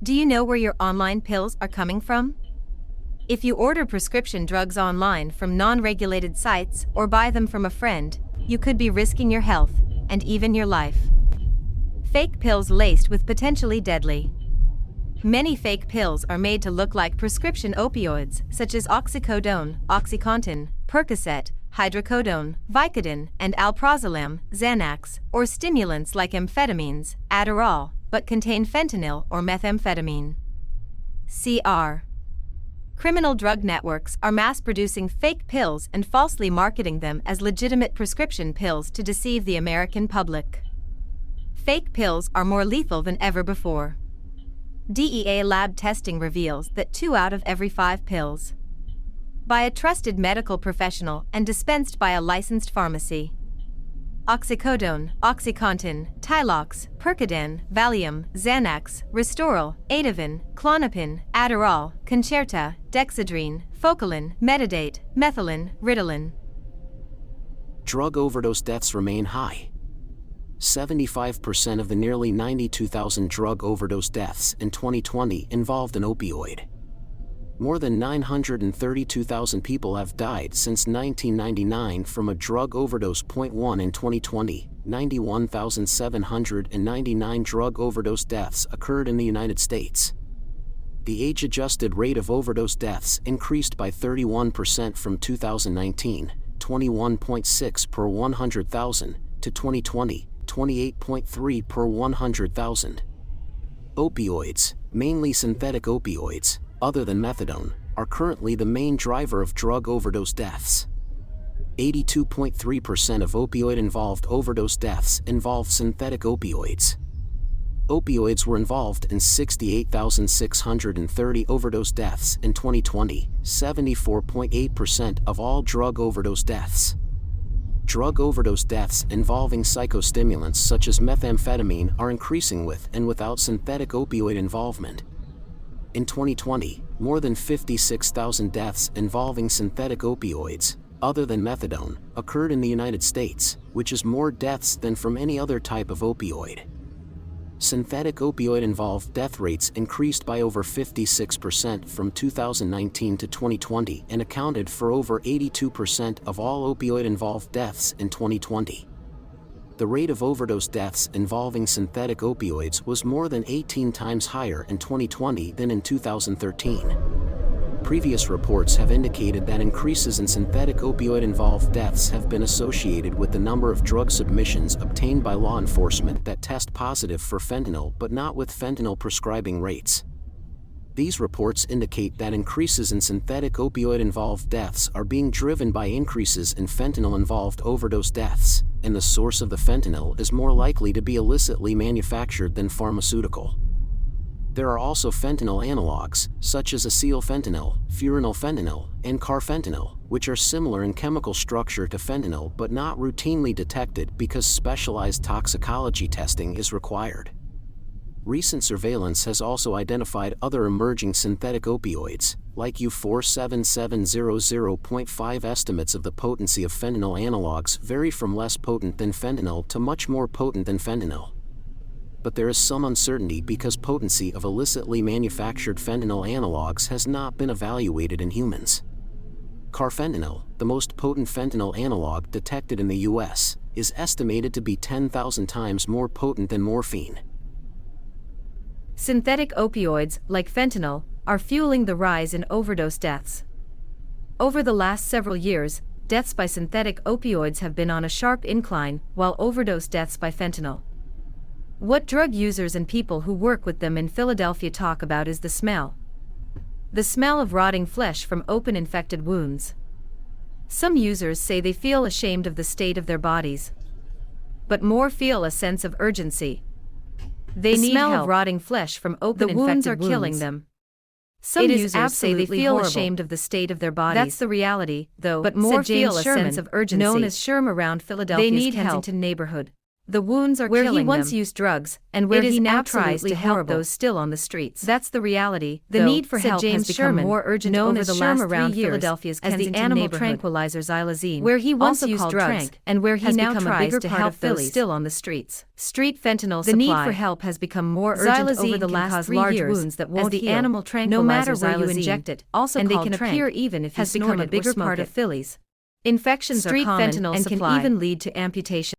Do you know where your online pills are coming from? If you order prescription drugs online from non-regulated sites or buy them from a friend, you could be risking your health and even your life. Fake pills laced with potentially deadly. Many fake pills are made to look like prescription opioids such as oxycodone, OxyContin, Percocet, hydrocodone, Vicodin, and alprazolam, Xanax, or stimulants like amphetamines, Adderall, but contain fentanyl or methamphetamine. CR. Criminal drug networks are mass-producing fake pills and falsely marketing them as legitimate prescription pills to deceive the American public. Fake pills are more lethal than ever before. DEA lab testing reveals that 2 out of every 5 pills by a trusted medical professional and dispensed by a licensed pharmacy. Oxycodone, OxyContin, Tylox, Percodan, Valium, Xanax, Restoril, Ativan, Klonopin, Adderall, Concerta, Dexedrine, Focalin, Metadate, Methylene, Ritalin. Drug overdose deaths remain high. 75% of the nearly 92,000 drug overdose deaths in 2020 involved an opioid. More than 932,000 people have died since 1999 from a drug overdose. 1 in 2020, 91,799 drug overdose deaths occurred in the United States. The age-adjusted rate of overdose deaths increased by 31% from 2019, 21.6 per 100,000, to 2020, 28.3 per 100,000. Opioids, mainly synthetic opioids, other than methadone, are currently the main driver of drug overdose deaths. 82.3% of opioid-involved overdose deaths involve synthetic opioids. Opioids were involved in 68,630 overdose deaths in 2020, 74.8% of all drug overdose deaths. Drug overdose deaths involving psychostimulants such as methamphetamine are increasing with and without synthetic opioid involvement. In 2020, more than 56,000 deaths involving synthetic opioids, other than methadone, occurred in the United States, which is more deaths than from any other type of opioid. Synthetic opioid-involved death rates increased by over 56% from 2019 to 2020 and accounted for over 82% of all opioid-involved deaths in 2020. The rate of overdose deaths involving synthetic opioids was more than 18 times higher in 2020 than in 2013. Previous reports have indicated that increases in synthetic opioid-involved deaths have been associated with the number of drug submissions obtained by law enforcement that test positive for fentanyl but not with fentanyl prescribing rates. These reports indicate that increases in synthetic opioid-involved deaths are being driven by increases in fentanyl-involved overdose deaths, and the source of the fentanyl is more likely to be illicitly manufactured than pharmaceutical. There are also fentanyl analogs, such as acylfentanyl, furanylfentanyl, and carfentanil, which are similar in chemical structure to fentanyl but not routinely detected because specialized toxicology testing is required. Recent surveillance has also identified other emerging synthetic opioids, like U47700.5. Estimates of the potency of fentanyl analogs vary from less potent than fentanyl to much more potent than fentanyl. But there is some uncertainty because potency of illicitly manufactured fentanyl analogs has not been evaluated in humans. Carfentanil, the most potent fentanyl analog detected in the US, is estimated to be 10,000 times more potent than morphine. Synthetic opioids, like fentanyl, are fueling the rise in overdose deaths. Over the last several years, deaths by synthetic opioids have been on a sharp incline, while overdose deaths by fentanyl. What drug users and people who work with them in Philadelphia talk about is the smell. The smell of rotting flesh from open infected wounds. Some users say they feel ashamed of the state of their bodies. But more feel a sense of urgency. They need help. The smell of rotting flesh from open infected wounds. The wounds are killing them. Some users say they feel ashamed of the state of their bodies. That's the reality, though, but more feel a sense of urgency. Known as SHRM around Philadelphia's Kensington neighborhood. The wounds are where killing he once them. used drugs, and where he now tries to help horrible. those still on the streets. That's the reality. The though, need for said help James has become Sherman, more urgent known over as the Sherm last around 3 years Philadelphia's as the Kensington animal neighborhood, tranquilizer xylazine, where he once also used called drugs, tranq, and where he has now become a tries bigger to part help of those Philly's still on the streets. street fentanyl The supply. need for help has become more urgent Xylazine over the can last cause 3 large years wounds that as won't the heal, animal no matter tranquilizer where you xylazine, inject it, also and they called can tranq, appear even if you has snort become a it or bigger smoke part it. of Philly's Infections street are common fentanyl and supply can even lead to amputation.